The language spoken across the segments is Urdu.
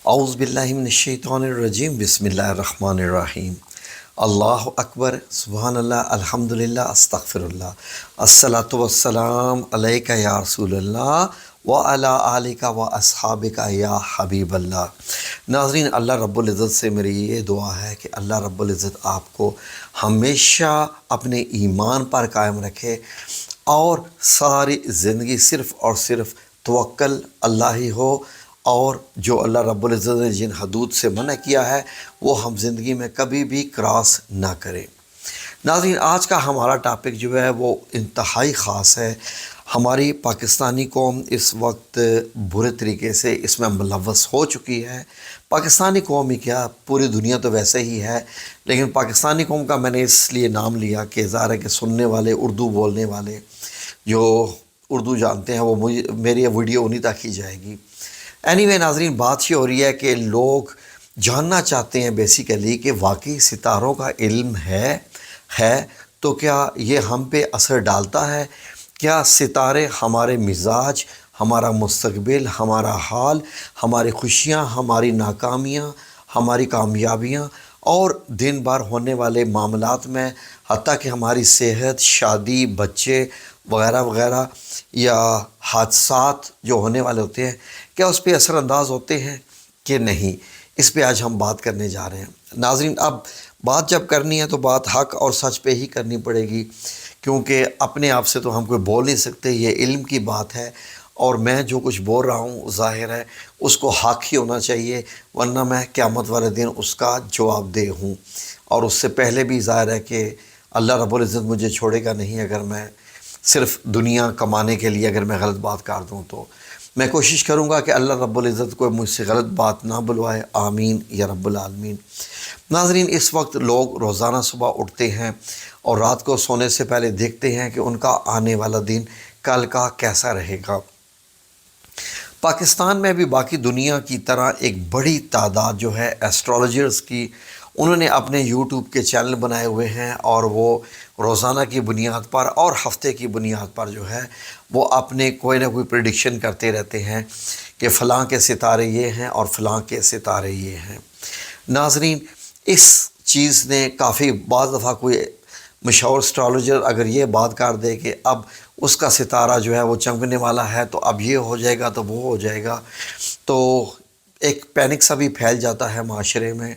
اعوذ باللہ من الشیطان الرجیم بسم اللہ الرحمن الرحیم اللہ اکبر سبحان اللہ الحمدللہ استغفر اللہ الصلاۃ والسلام علیک یا رسول اللہ وعلی آلک و اصحابک یا حبیب اللہ۔ ناظرین، اللہ رب العزت سے میری یہ دعا ہے کہ اللہ رب العزت آپ کو ہمیشہ اپنے ایمان پر قائم رکھے اور ساری زندگی صرف اور صرف توکل اللہ ہی ہو، اور جو اللہ رب العزت نے جن حدود سے منع کیا ہے وہ ہم زندگی میں کبھی بھی کراس نہ کریں۔ ناظرین، آج کا ہمارا ٹاپک جو ہے وہ انتہائی خاص ہے۔ ہماری پاکستانی قوم اس وقت برے طریقے سے اس میں ملوث ہو چکی ہے۔ پاکستانی قوم ہی کیا، پوری دنیا تو ویسے ہی ہے، لیکن پاکستانی قوم کا میں نے اس لیے نام لیا کہ ظاہر ہے کہ سننے والے، اردو بولنے والے جو اردو جانتے ہیں وہ میری ویڈیو انہی تک ہی جائے گی۔ اینی ناظرین، بات یہ ہو رہی ہے کہ لوگ جاننا چاہتے ہیں بیسیکلی کہ واقعی ستاروں کا علم ہے تو کیا یہ ہم پہ اثر ڈالتا ہے؟ کیا ستارے ہمارے مزاج، ہمارا مستقبل، ہمارا حال، ہماری خوشیاں، ہماری ناکامیاں، ہماری کامیابیاں اور دن بھر ہونے والے معاملات میں، حتیٰ کہ ہماری صحت، شادی، بچے وغیرہ وغیرہ یا حادثات جو ہونے والے ہوتے ہیں، کیا اس پہ اثر انداز ہوتے ہیں کہ نہیں؟ اس پہ آج ہم بات کرنے جا رہے ہیں۔ ناظرین، اب بات جب کرنی ہے تو بات حق اور سچ پہ ہی کرنی پڑے گی، کیونکہ اپنے آپ سے تو ہم کوئی بول نہیں سکتے، یہ علم کی بات ہے، اور میں جو کچھ بول رہا ہوں ظاہر ہے اس کو حق ہی ہونا چاہیے، ورنہ میں قیامت والے دن اس کا جواب دہ ہوں۔ اور اس سے پہلے بھی ظاہر ہے کہ اللہ رب العزت مجھے چھوڑے گا نہیں اگر میں صرف دنیا کمانے کے لیے اگر میں غلط بات کر دوں تو میں کوشش کروں گا کہ اللہ رب العزت کوئی مجھ سے غلط بات نہ بلوائے، آمین یا رب العالمین۔ ناظرین، اس وقت لوگ روزانہ صبح اٹھتے ہیں اور رات کو سونے سے پہلے دیکھتے ہیں کہ ان کا آنے والا دن کل کا کیسا رہے گا۔ پاکستان میں بھی باقی دنیا کی طرح ایک بڑی تعداد جو ہے ایسٹرولوجرز کی، انہوں نے اپنے یوٹیوب کے چینل بنائے ہوئے ہیں، اور وہ روزانہ کی بنیاد پر اور ہفتے کی بنیاد پر جو ہے وہ اپنے کوئی نہ کوئی پریڈکشن کرتے رہتے ہیں کہ فلاں کے ستارے یہ ہیں اور فلاں کے ستارے یہ ہیں۔ ناظرین، اس چیز نے کافی بعض دفعہ کوئی مشہور اسٹرالوجر اگر یہ بات کر دے کہ اب اس کا ستارہ جو ہے وہ چمکنے والا ہے تو اب یہ ہو جائے گا تو وہ ہو جائے گا، تو ایک پینک سا بھی پھیل جاتا ہے معاشرے میں۔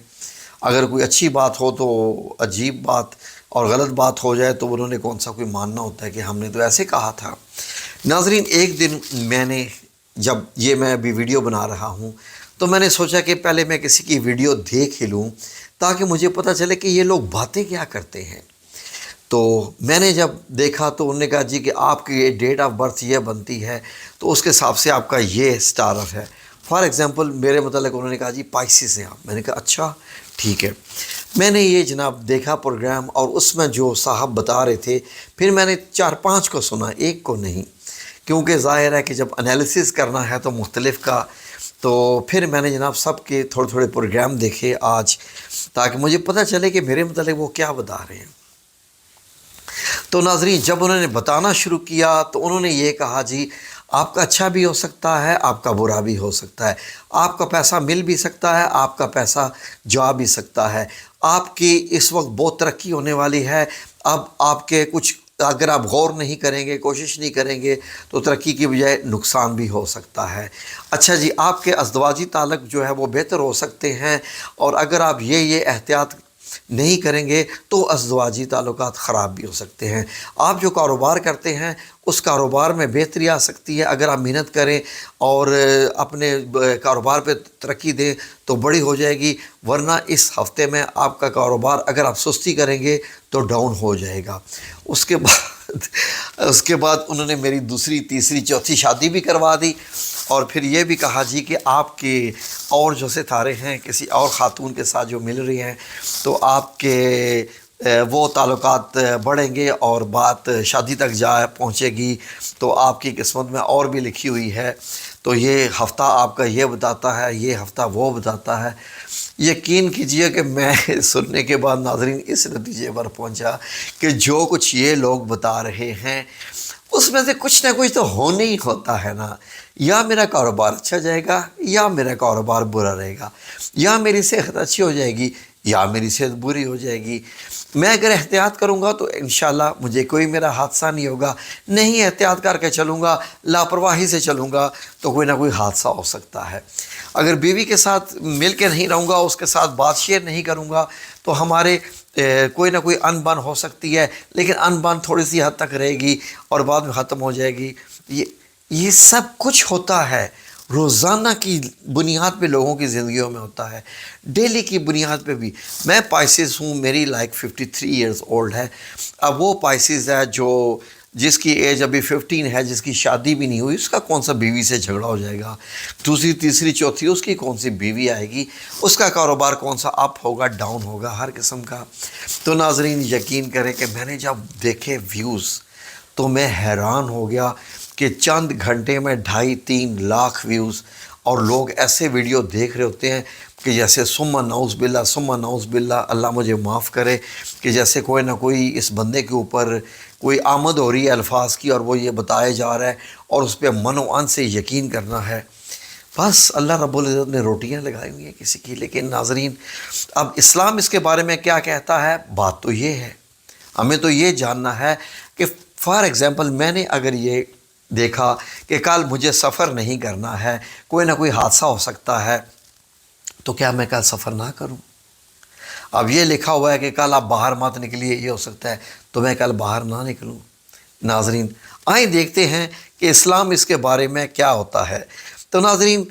اگر کوئی اچھی بات ہو تو عجیب بات، اور غلط بات ہو جائے تو انہوں نے کون سا کوئی ماننا ہوتا ہے کہ ہم نے تو ایسے کہا تھا۔ ناظرین، ایک دن میں نے جب یہ میں ابھی ویڈیو بنا رہا ہوں تو میں نے سوچا کہ پہلے میں کسی کی ویڈیو دیکھ ہی لوں تاکہ مجھے پتہ چلے کہ یہ لوگ باتیں کیا کرتے ہیں۔ تو میں نے جب دیکھا تو انہوں نے کہا جی کہ آپ کی یہ ڈیٹ آف برتھ یہ بنتی ہے تو اس کے حساب سے آپ کا یہ اسٹارر ہے۔ فار ایگزامپل میرے متعلق انہوں نے کہا جی پائسس ہیں آپ۔ میں نے کہا اچھا ٹھیک ہے۔ میں نے یہ جناب دیکھا پروگرام، اور اس میں جو صاحب بتا رہے تھے پھر میں نے 4-5 کو سنا، ایک کو نہیں، کیونکہ ظاہر ہے کہ جب انالیسس کرنا ہے تو مختلف کا، تو پھر میں نے جناب سب کے تھوڑے تھوڑے پروگرام دیکھے آج، تاکہ مجھے پتہ چلے کہ میرے متعلق وہ کیا بتا رہے ہیں۔ تو ناظرین، جب انہوں نے بتانا شروع کیا تو انہوں نے یہ کہا جی آپ کا اچھا بھی ہو سکتا ہے، آپ کا برا بھی ہو سکتا ہے، آپ کا پیسہ مل بھی سکتا ہے، آپ کا پیسہ جا بھی سکتا ہے، آپ کی اس وقت بہت ترقی ہونے والی ہے، اب آپ کے کچھ اگر آپ غور نہیں کریں گے، کوشش نہیں کریں گے تو ترقی کی بجائے نقصان بھی ہو سکتا ہے۔ اچھا جی، آپ کے ازدواجی تعلق جو ہے وہ بہتر ہو سکتے ہیں، اور اگر آپ یہ احتیاط نہیں کریں گے تو ازدواجی تعلقات خراب بھی ہو سکتے ہیں۔ آپ جو کاروبار کرتے ہیں اس کاروبار میں بہتری آ سکتی ہے اگر آپ محنت کریں اور اپنے کاروبار پہ ترقی دیں تو بڑی ہو جائے گی، ورنہ اس ہفتے میں آپ کا کاروبار اگر آپ سستی کریں گے تو ڈاؤن ہو جائے گا۔ اس کے بعد انہوں نے میری دوسری، تیسری، چوتھی شادی بھی کروا دی، اور پھر یہ بھی کہا جی کہ آپ کے اور جو ستارے ہیں کسی اور خاتون کے ساتھ جو مل رہی ہیں تو آپ کے وہ تعلقات بڑھیں گے اور بات شادی تک پہنچے گی، تو آپ کی قسمت میں اور بھی لکھی ہوئی ہے، تو یہ ہفتہ آپ کا یہ بتاتا ہے، یہ ہفتہ وہ بتاتا ہے۔ یقین کیجئے کہ میں سننے کے بعد ناظرین اس نتیجے پر پہنچا کہ جو کچھ یہ لوگ بتا رہے ہیں اس میں سے کچھ نہ کچھ تو ہونے ہی ہوتا ہے نا، یا میرا کاروبار اچھا جائے گا یا میرا کاروبار برا رہے گا، یا میری صحت اچھی ہو جائے گی یا میری صحت بری ہو جائے گی۔ میں اگر احتیاط کروں گا تو انشاءاللہ مجھے کوئی میرا حادثہ نہیں ہوگا، نہیں احتیاط کر کے چلوں گا، لاپرواہی سے چلوں گا تو کوئی نہ کوئی حادثہ ہو سکتا ہے۔ اگر بیوی کے ساتھ مل کے نہیں رہوں گا، اس کے ساتھ بات شیئر نہیں کروں گا تو ہمارے کوئی نہ کوئی ان بن ہو سکتی ہے، لیکن ان بن تھوڑی سی حد تک رہے گی اور بعد میں ختم ہو جائے گی۔ یہ سب کچھ ہوتا ہے، روزانہ کی بنیاد پہ لوگوں کی زندگیوں میں ہوتا ہے، ڈیلی کی بنیاد پہ بھی۔ میں پائسز ہوں، میری لائک 53 ایئرز اولڈ ہے۔ اب وہ پائسز ہے جس کی ایج ابھی 15 ہے، جس کی شادی بھی نہیں ہوئی، اس کا کون سا بیوی سے جھگڑا ہو جائے گا؟ دوسری تیسری چوتھی اس کی کون سی بیوی آئے گی؟ اس کا کاروبار کون سا اپ ہوگا ڈاؤن ہوگا، ہر قسم کا۔ تو ناظرین یقین کریں کہ میں نے جب دیکھے ویوز تو میں حیران ہو گیا کہ چند گھنٹے میں 2.5-3 لاکھ ویوز، اور لوگ ایسے ویڈیو دیکھ رہے ہوتے ہیں کہ جیسے ثم نعوذ باللہ، اللہ مجھے معاف کرے، کہ جیسے کوئی نہ کوئی اس بندے کے اوپر کوئی آمد ہو رہی ہے الفاظ کی اور وہ یہ بتایا جا رہا ہے اور اس پہ من و عن سے یقین کرنا ہے۔ بس اللہ رب العزت نے روٹیاں لگائی ہوئی ہیں کسی کی۔ لیکن ناظرین اب اسلام اس کے بارے میں کیا کہتا ہے؟ بات تو یہ ہے، ہمیں تو یہ جاننا ہے کہ فار ایگزامپل میں نے اگر یہ دیکھا کہ کل مجھے سفر نہیں کرنا ہے، کوئی نہ کوئی حادثہ ہو سکتا ہے، تو کیا میں کل سفر نہ کروں؟ اب یہ لکھا ہوا ہے کہ کل آپ باہر مت نکلیے، یہ ہو سکتا ہے، تو میں کل باہر نہ نکلوں۔ ناظرین آئیں دیکھتے ہیں کہ اسلام اس کے بارے میں کیا ہوتا ہے۔ تو ناظرین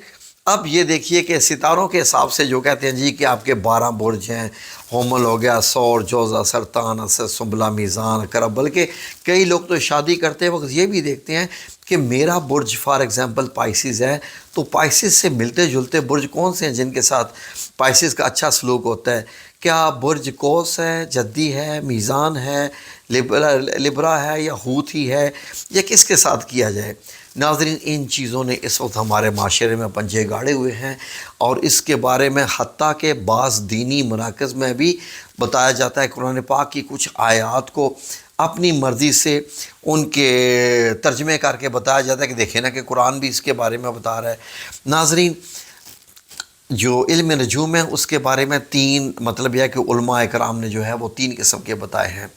اب یہ دیکھیے کہ ستاروں کے حساب سے جو کہتے ہیں جی کہ آپ کے 12 برج ہیں، حمل ہو گیا، سور، جوزہ، سرطان، اسد، سنبلہ، میزان، عقرب، بلکہ کئی لوگ تو شادی کرتے وقت یہ بھی دیکھتے ہیں کہ میرا برج فار ایگزامپل پائسز ہے، تو پائسز سے ملتے جلتے برج کون سے ہیں جن کے ساتھ پائسز کا اچھا سلوک ہوتا ہے؟ کیا برج قوس ہے، جدی ہے، میزان ہے، لبرا ہے، یا حوتی ہے، یا کس کے ساتھ کیا جائے؟ ناظرین ان چیزوں نے اس وقت ہمارے معاشرے میں پنجے گاڑے ہوئے ہیں، اور اس کے بارے میں حتیٰ کہ بعض دینی مراکز میں بھی بتایا جاتا ہے، قرآن پاک کی کچھ آیات کو اپنی مرضی سے ان کے ترجمے کر کے بتایا جاتا ہے کہ دیکھیں نا کہ قرآن بھی اس کے بارے میں بتا رہا ہے۔ ناظرین جو علم نجوم ہے اس کے بارے میں 3 مطلب یہ ہے کہ علماء اکرام نے جو ہے وہ 3 قسم کے بتائے ہیں۔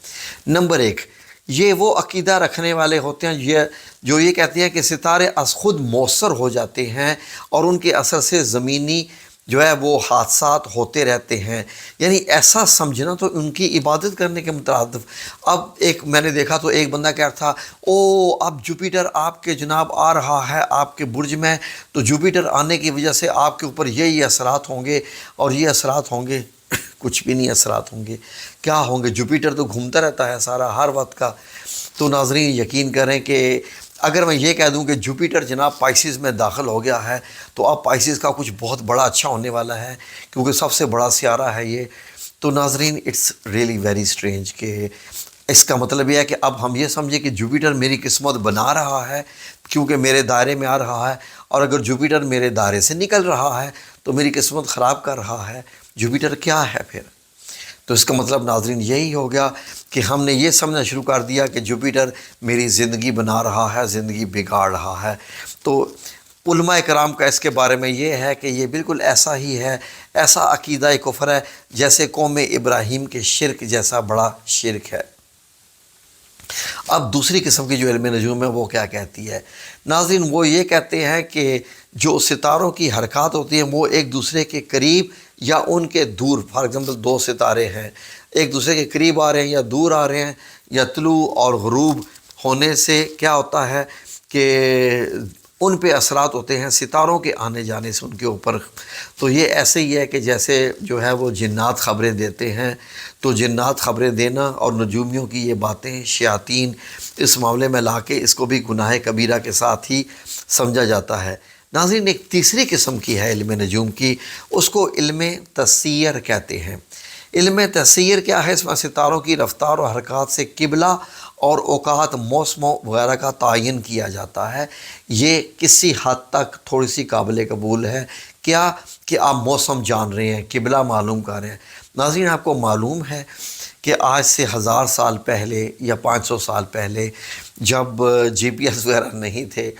نمبر 1، یہ وہ عقیدہ رکھنے والے ہوتے ہیں جو یہ کہتے ہیں کہ ستارے از خود مؤثر ہو جاتے ہیں اور ان کے اثر سے زمینی جو ہے وہ حادثات ہوتے رہتے ہیں، یعنی ایسا سمجھنا تو ان کی عبادت کرنے کے مترادف۔ اب ایک میں نے دیکھا تو ایک بندہ کہہ رہا تھا اب جوپیٹر آپ کے جناب آ رہا ہے آپ کے برج میں، تو جوپیٹر آنے کی وجہ سے آپ کے اوپر یہی اثرات ہوں گے اور یہ اثرات ہوں گے۔ کچھ بھی نہیں اثرات ہوں گے، کیا ہوں گے؟ جوپیٹر تو گھومتا رہتا ہے سارا ہر وقت کا۔ تو ناظرین یقین کریں کہ اگر میں یہ کہہ دوں کہ جوپیٹر جناب پائسز میں داخل ہو گیا ہے تو اب پائسز کا کچھ بہت بڑا اچھا ہونے والا ہے، کیونکہ سب سے بڑا سیارہ ہے یہ۔ تو ناظرین اٹس ریئلی ویری اسٹرینج کہ اس کا مطلب یہ ہے کہ اب ہم یہ سمجھیں کہ جوپیٹر میری قسمت بنا رہا ہے کیونکہ میرے دائرے میں آ رہا ہے، اور اگر جوپیٹر میرے دائرے سے نکل رہا ہے تو میری قسمت خراب کر رہا ہے۔ جوپیٹر کیا ہے پھر؟ تو اس کا مطلب ناظرین یہی ہو گیا کہ ہم نے یہ سمجھنا شروع کر دیا کہ جوپیٹر میری زندگی بنا رہا ہے، زندگی بگاڑ رہا ہے۔ تو علماء کرام کا اس کے بارے میں یہ ہے کہ یہ بالکل ایسا ہی ہے، ایسا عقیدہ کفر ہے جیسے قوم ابراہیم کے شرک جیسا بڑا شرک ہے۔ اب دوسری قسم کی جو علم نجوم ہے وہ کیا کہتی ہے؟ ناظرین وہ یہ کہتے ہیں کہ جو ستاروں کی حرکات ہوتی ہیں وہ ایک دوسرے کے قریب یا ان کے دور، فار ایگزامپل 2 ستارے ہیں، ایک دوسرے کے قریب آ رہے ہیں یا دور آ رہے ہیں، یا طلوع اور غروب ہونے سے کیا ہوتا ہے کہ ان پہ اثرات ہوتے ہیں ستاروں کے آنے جانے سے ان کے اوپر۔ تو یہ ایسے ہی ہے کہ جیسے جو ہے وہ جنات خبریں دیتے ہیں، تو جنات خبریں دینا اور نجومیوں کی یہ باتیں شیاطین اس معاملے میں لا کے اس کو بھی گناہ کبیرہ کے ساتھ ہی سمجھا جاتا ہے۔ ناظرین ایک تیسری قسم کی ہے علم نجوم کی، اس کو علم تسیر کہتے ہیں۔ علم تسیر کیا ہے؟ اس میں ستاروں کی رفتار و حرکات سے قبلہ اور اوقات، موسموں وغیرہ کا تعین کیا جاتا ہے۔ یہ کسی حد تک تھوڑی سی قابل قبول ہے، کیا کہ آپ موسم جان رہے ہیں، قبلہ معلوم کر رہے ہیں۔ ناظرین آپ کو معلوم ہے کہ آج سے 1000 سال پہلے یا 500 سال پہلے جب جی پی ایس وغیرہ نہیں تھے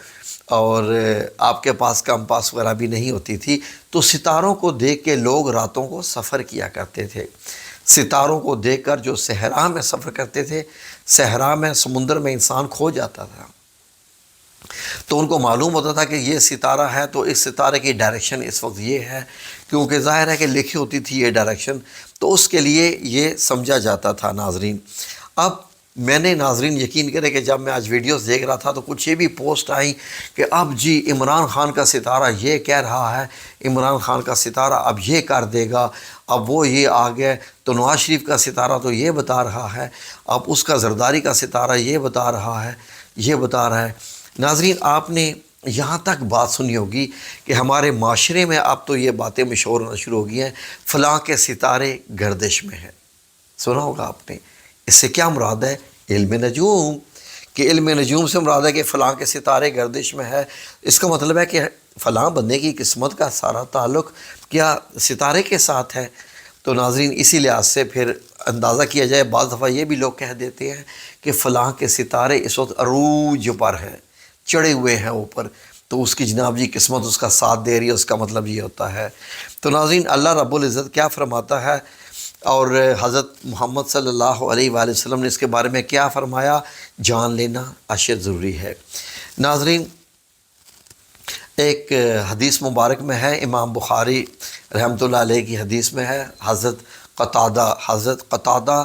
اور آپ کے پاس کمپاس وغیرہ بھی نہیں ہوتی تھی، تو ستاروں کو دیکھ کے لوگ راتوں کو سفر کیا کرتے تھے۔ ستاروں کو دیکھ کر جو صحرا میں سفر کرتے تھے، صحرا میں سمندر میں انسان کھو جاتا تھا، تو ان کو معلوم ہوتا تھا کہ یہ ستارہ ہے تو اس ستارے کی ڈائریکشن اس وقت یہ ہے، کیونکہ ظاہر ہے کہ لکھی ہوتی تھی یہ ڈائریکشن، تو اس کے لیے یہ سمجھا جاتا تھا۔ ناظرین، اب میں نے ناظرین یقین کرے کہ جب میں آج ویڈیوز دیکھ رہا تھا تو کچھ یہ بھی پوسٹ آئیں کہ اب جی عمران خان کا ستارہ یہ کہہ رہا ہے، عمران خان کا ستارہ اب یہ کر دے گا، اب وہ یہ آ گئے، تو نواز شریف کا ستارہ تو یہ بتا رہا ہے، اب اس کا زرداری کا ستارہ یہ بتا رہا ہے، یہ بتا رہا ہے۔ ناظرین، آپ نے یہاں تک بات سنی ہوگی کہ ہمارے معاشرے میں اب تو یہ باتیں مشہور ہونا شروع ہو گئی ہیں، فلاں کے ستارے گردش میں ہیں۔ سنا ہوگا آپ نے۔ اس سے کیا مراد ہے؟ علم نجوم، کہ علم نجوم سے مراد ہے کہ فلاں کے ستارے گردش میں ہے۔ اس کا مطلب ہے کہ فلاں بندے کی قسمت کا سارا تعلق کیا ستارے کے ساتھ ہے؟ تو ناظرین، اسی لحاظ سے پھر اندازہ کیا جائے، بعض دفعہ یہ بھی لوگ کہہ دیتے ہیں کہ فلاں کے ستارے اس وقت عروج پر ہیں، چڑھے ہوئے ہیں اوپر، تو اس کی جناب جی قسمت اس کا ساتھ دے رہی ہے، اس کا مطلب یہ ہوتا ہے۔ تو ناظرین، اللہ رب العزت کیا فرماتا ہے اور حضرت محمد صلی اللہ علیہ وآلہ وسلم نے اس کے بارے میں کیا فرمایا، جان لینا اشد ضروری ہے۔ ناظرین، ایک حدیث مبارک میں ہے، امام بخاری رحمۃ اللہ علیہ کی حدیث میں ہے، حضرت قتادہ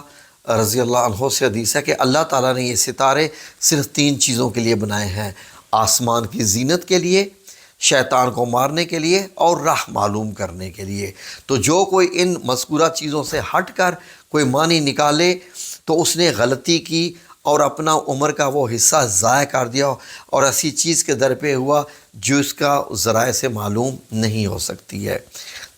رضی اللہ عنہ سے حدیث ہے کہ اللہ تعالیٰ نے یہ ستارے صرف 3 چیزوں کے لیے بنائے ہیں: آسمان کی زینت کے لیے، شیطان کو مارنے کے لیے، اور راہ معلوم کرنے کے لیے۔ تو جو کوئی ان مذکورہ چیزوں سے ہٹ کر کوئی معنی نکالے تو اس نے غلطی کی اور اپنا عمر کا وہ حصہ ضائع کر دیا، اور ایسی چیز کے در پہ ہوا جو اس کا ذرائع سے معلوم نہیں ہو سکتی ہے۔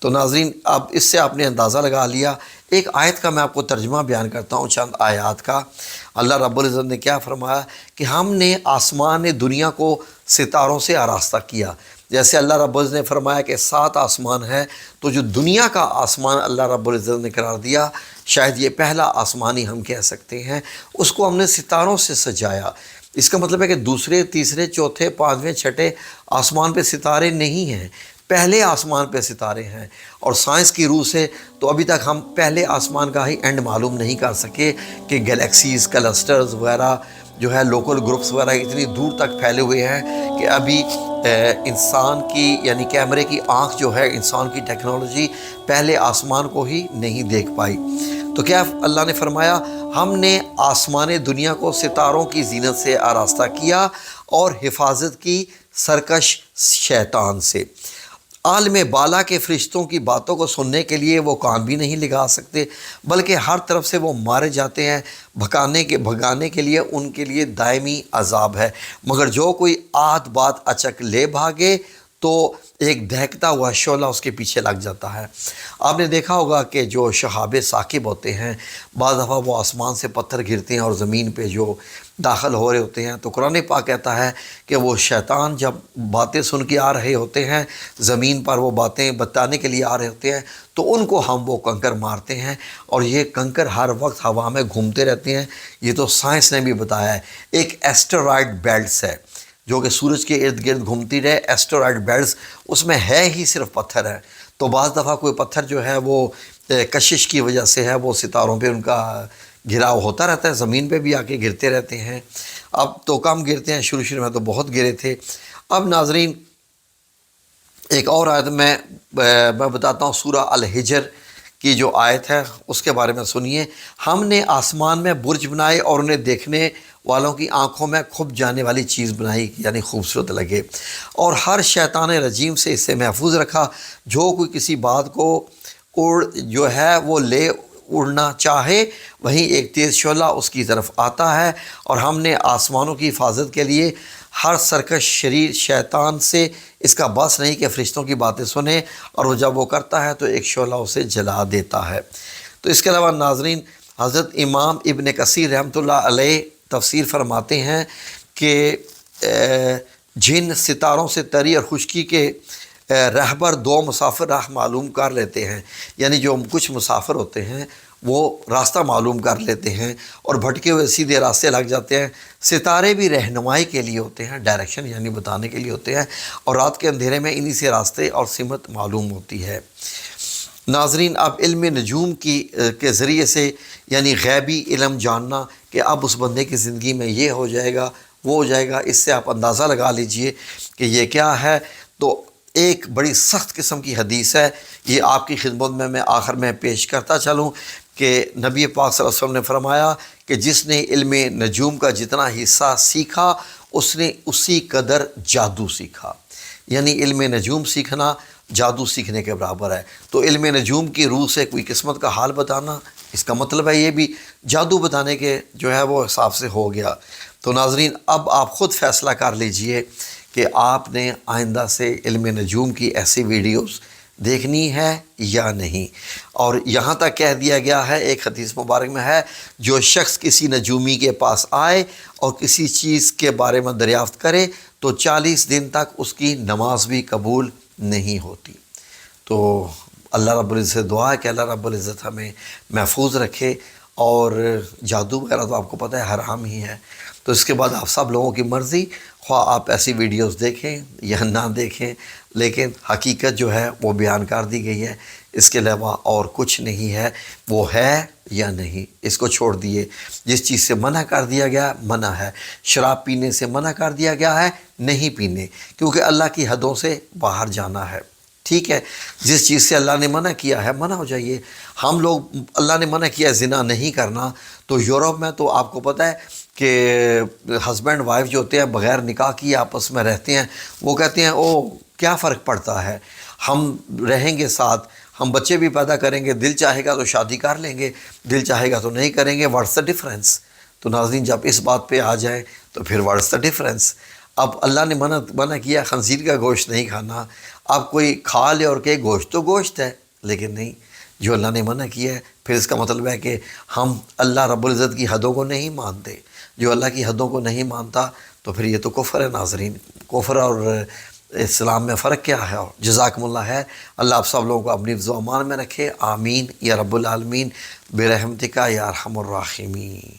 تو ناظرین، اب اس سے آپ نے اندازہ لگا لیا۔ ایک آیت کا میں آپ کو ترجمہ بیان کرتا ہوں، چند آیات کا۔ اللہ رب العزت نے کیا فرمایا کہ ہم نے آسمان دنیا کو ستاروں سے آراستہ کیا۔ جیسے اللہ رب العزت نے فرمایا کہ 7 آسمان ہے، تو جو دنیا کا آسمان اللہ رب العزت نے قرار دیا، شاید یہ پہلا آسمان ہی ہم کہہ سکتے ہیں، اس کو ہم نے ستاروں سے سجایا۔ اس کا مطلب ہے کہ دوسرے، تیسرے، چوتھے، 5ویں، 6ٹھے آسمان پہ ستارے نہیں ہیں، پہلے آسمان پہ ستارے ہیں۔ اور سائنس کی روح سے تو ابھی تک ہم پہلے آسمان کا ہی اینڈ معلوم نہیں کر سکے کہ گلیکسیز، کلسٹرز وغیرہ جو ہے، لوکل گروپس وغیرہ اتنی دور تک پھیلے ہوئے ہیں کہ ابھی انسان کی یعنی کیمرے کی آنکھ جو ہے، انسان کی ٹیکنالوجی پہلے آسمان کو ہی نہیں دیکھ پائی۔ تو کیا اللہ نے فرمایا، ہم نے آسمان دنیا کو ستاروں کی زینت سے آراستہ کیا اور حفاظت کی سرکش شیطان سے۔ عالم بالا کے فرشتوں کی باتوں کو سننے کے لیے وہ کان بھی نہیں لگا سکتے، بلکہ ہر طرف سے وہ مارے جاتے ہیں۔ بھگانے کے لیے ان کے لیے دائمی عذاب ہے، مگر جو کوئی آت بات اچک لے بھاگے تو ایک دہکتا ہوا شعلہ اس کے پیچھے لگ جاتا ہے۔ آپ نے دیکھا ہوگا کہ جو شہاب ثاقب ہوتے ہیں، بعض دفعہ وہ آسمان سے پتھر گرتے ہیں اور زمین پہ جو داخل ہو رہے ہوتے ہیں، تو قرآن پاک کہتا ہے کہ وہ شیطان جب باتیں سن کے آ رہے ہوتے ہیں، زمین پر وہ باتیں بتانے کے لیے آ رہے ہوتے ہیں، تو ان کو ہم وہ کنکر مارتے ہیں، اور یہ کنکر ہر وقت ہوا میں گھومتے رہتے ہیں۔ یہ تو سائنس نے بھی بتایا ہے۔ ایک ایسٹرائڈ بیلٹس ہے جو کہ سورج کے ارد گرد گھومتی رہے، ایسٹرائڈ بیلٹس، اس میں ہے ہی صرف پتھر ہے۔ تو بعض دفعہ کوئی پتھر جو ہے وہ کشش کی وجہ سے ہے، وہ ستاروں پہ ان کا گراؤ ہوتا رہتا ہے، زمین پہ بھی آ کے گرتے رہتے ہیں۔ اب تو کم گرتے ہیں، شروع میں تو بہت گرے تھے۔ اب ناظرین، ایک اور آیت میں بتاتا ہوں، سورہ الحجر کی جو آیت ہے اس کے بارے میں سنیے۔ ہم نے آسمان میں برج بنائے اور انہیں دیکھنے والوں کی آنکھوں میں کھپ جانے والی چیز بنائی، یعنی خوبصورت لگے، اور ہر شیطان رجیم سے اسے محفوظ رکھا۔ جو کوئی کسی بات کو جو ہے وہ لے اڑنا چاہے، وہیں ایک تیز شعلہ اس کی طرف آتا ہے۔ اور ہم نے آسمانوں کی حفاظت کے لیے ہر سرکش شریر شیطان سے اس کا بس نہیں کہ فرشتوں کی باتیں سنے، اور وہ جب وہ کرتا ہے تو ایک شعلہ اسے جلا دیتا ہے۔ تو اس کے علاوہ ناظرین، حضرت امام ابن کثیر رحمۃ اللہ علیہ تفسیر فرماتے ہیں کہ جن ستاروں سے تری اور خشکی کے رہبر 2 مسافر راہ معلوم کر لیتے ہیں، یعنی جو کچھ مسافر ہوتے ہیں وہ راستہ معلوم کر لیتے ہیں اور بھٹکے ہوئے سیدھے راستے لگ جاتے ہیں۔ ستارے بھی رہنمائی کے لیے ہوتے ہیں، ڈائریکشن یعنی بتانے کے لیے ہوتے ہیں، اور رات کے اندھیرے میں انہی سے راستے اور سمت معلوم ہوتی ہے۔ ناظرین، اب علم نجوم کے ذریعے سے یعنی غیبی علم جاننا کہ اب اس بندے کی زندگی میں یہ ہو جائے گا وہ ہو جائے گا، اس سے آپ اندازہ لگا لیجئے کہ یہ کیا ہے۔ تو ایک بڑی سخت قسم کی حدیث ہے، یہ آپ کی خدمت میں آخر میں پیش کرتا چلوں کہ نبی پاک صلی اللہ علیہ وسلم نے فرمایا کہ جس نے علم نجوم کا جتنا حصہ سیکھا اس نے اسی قدر جادو سیکھا۔ یعنی علم نجوم سیکھنا جادو سیکھنے کے برابر ہے۔ تو علم نجوم کی روح سے کوئی قسمت کا حال بتانا، اس کا مطلب ہے یہ بھی جادو بتانے کے جو ہے وہ حساب سے ہو گیا۔ تو ناظرین، اب آپ خود فیصلہ کر لیجئے کہ آپ نے آئندہ سے علم نجوم کی ایسی ویڈیوز دیکھنی ہے یا نہیں۔ اور یہاں تک کہہ دیا گیا ہے، ایک حدیث مبارک میں ہے، جو شخص کسی نجومی کے پاس آئے اور کسی چیز کے بارے میں دریافت کرے تو 40 دن تک اس کی نماز بھی قبول نہیں ہوتی۔ تو اللہ رب العزت سے دعا ہے کہ اللہ رب العزت ہمیں محفوظ رکھے، اور جادو وغیرہ تو آپ کو پتہ ہے حرام ہی ہے۔ تو اس کے بعد آپ سب لوگوں کی مرضی، خواہ آپ ایسی ویڈیوز دیکھیں یا نہ دیکھیں، لیکن حقیقت جو ہے وہ بیان کر دی گئی ہے، اس کے علاوہ اور کچھ نہیں ہے۔ وہ ہے یا نہیں، اس کو چھوڑ دیے۔ جس چیز سے منع کر دیا گیا منع ہے۔ شراب پینے سے منع کر دیا گیا ہے، نہیں پینے، کیونکہ اللہ کی حدوں سے باہر جانا ہے، ٹھیک ہے۔ جس چیز سے اللہ نے منع کیا ہے منع ہو جائیے۔ ہم لوگ، اللہ نے منع کیا ہے زنا نہیں کرنا، تو یورپ میں تو آپ کو پتہ ہے کہ ہسبینڈ وائف جو ہوتے ہیں بغیر نکاح کیے آپس میں رہتے ہیں، وہ کہتے ہیں او کیا فرق پڑتا ہے، ہم رہیں گے ساتھ، ہم بچے بھی پیدا کریں گے، دل چاہے گا تو شادی کر لیں گے، دل چاہے گا تو نہیں کریں گے، واٹس دا ڈفرینس۔ تو ناظرین، جب اس بات پہ آ جائیں تو پھر واٹس دا ڈفرینس۔ اب اللہ نے منع کیا خنزیر کا گوشت نہیں کھانا، اب کوئی کھا لے اور کہ گوشت تو گوشت ہے، لیکن نہیں، جو اللہ نے منع کیا ہے پھر اس کا مطلب ہے کہ ہم اللہ رب العزت کی حدوں کو نہیں مانتے۔ جو اللہ کی حدوں کو نہیں مانتا تو پھر یہ تو کفر ہے۔ ناظرین، کفر اور اسلام میں فرق کیا ہے؟ جزاکم اللہ ہے۔ اللہ آپ سب لوگوں کو اپنی حفظ و امان میں رکھے، آمین یا رب العالمین، برحمتک یا ارحم الراحمین۔